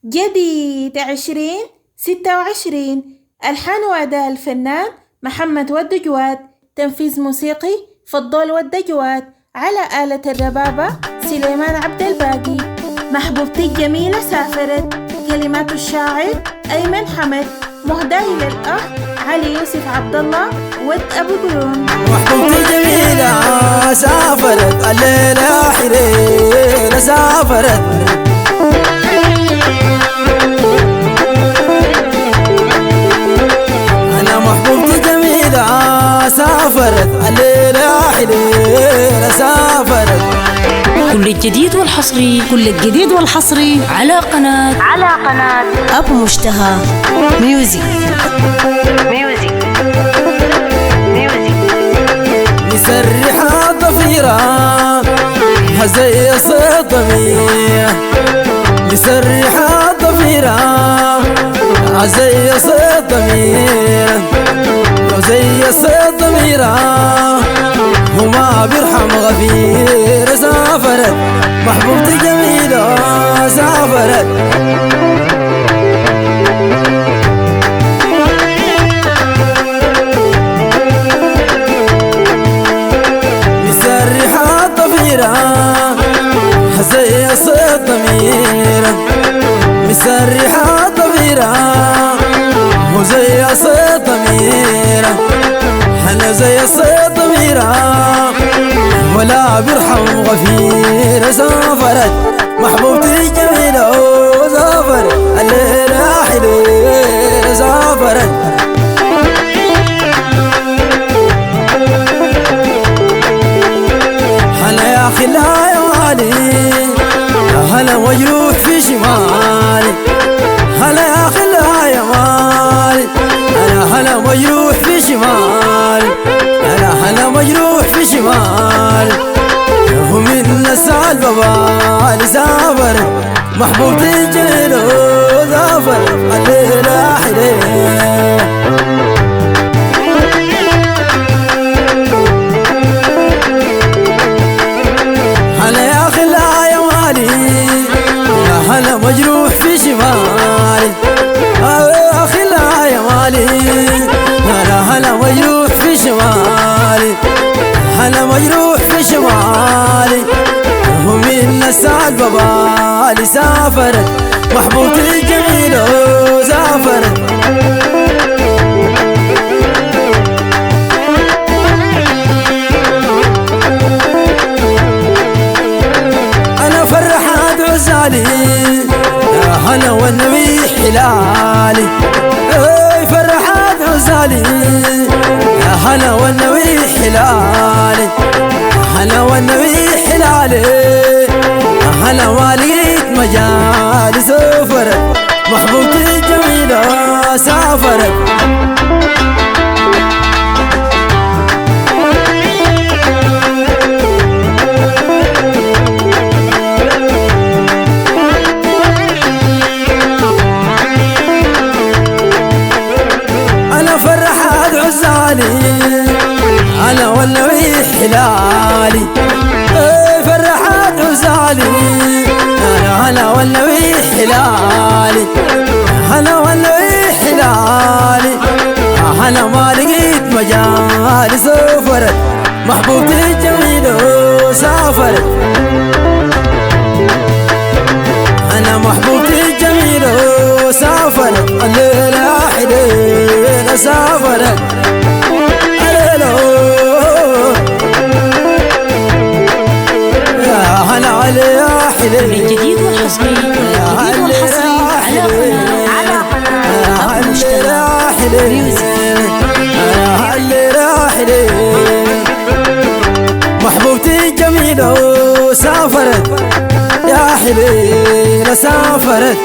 جديد 2026. ألحان وأداء الفنان محمد ود جواد. تنفيذ موسيقي فضول ود جواد. على آلة الربابة سليمان عبد الباقي. محبوبتي الجميلة سافرت. كلمات الشاعر أيمن حمد. مهداة للأخ علي يوسف عبد الله ود أبو قرون. محبوبتي الجميلة سافرت الليلة حريرة سافرت. أنا محبوبتي الجميلة سافرت الليلة حريرة سافرت. كل الجديد والحصري على قناة أبو مشتهى ميوزك. مسرح الضفيرة زي صيد ضمير. مسرح الضفيرة زي صيد ضمير وزي صيد ضميرة وما بيرحم غفير. سافرت محبوبتي جميلة سافرت. مسرح الضفيرة زي صيد ضمير. مسرح الضفيرة وزي صيد ضمير. أنا زي صيد ضميرة ولا بيرحم غفير. سافرت محبوبتي جميلة وسافرت الليلة حليلة سافرت. هلا يا أخي لا يا والي هلا مجروح في شمالي. هلا يا أخي لا يا والي هلا مجروح في شمالي. هلا مجروح في شمالي ومن نسعى البابالي. سافرت محبوبتي جميلة سافرت الليلة حليلة. هلا يا أخي لا يا والي هلا مجروح في شمالي. يا أخي لا يا والي هلا مجروح في شمالي. هلا مجروح في شمالي ومن نسعى البابالي. سافرت محبوبتي الجميلة سافرت. أنا فرحات عزالي هلا والنبي حلالي. فرحات عزالي هلا والنبي حلالي. هلا والنبي حلالي. هلا ما لقيت مجالي. سافرت محبوبتي الجميلة سافرت. أنا فرحات عزالي أنا والنبي حلالي. فرحات عزالي أنا والنبي حلالي. أنا والنبي حلالي. أنا ما لقيت مجالي. سافرت محبوبتي الجميلة سافرت. أنا محبوبتي الجميلة سافرت الليلة حليلة سافرت. هلا علي يا حليل. الجديد والحصري على قناة أبو مشتهى ميوزك. محبوبتي الجميلة سافرت يا حليل سافرت.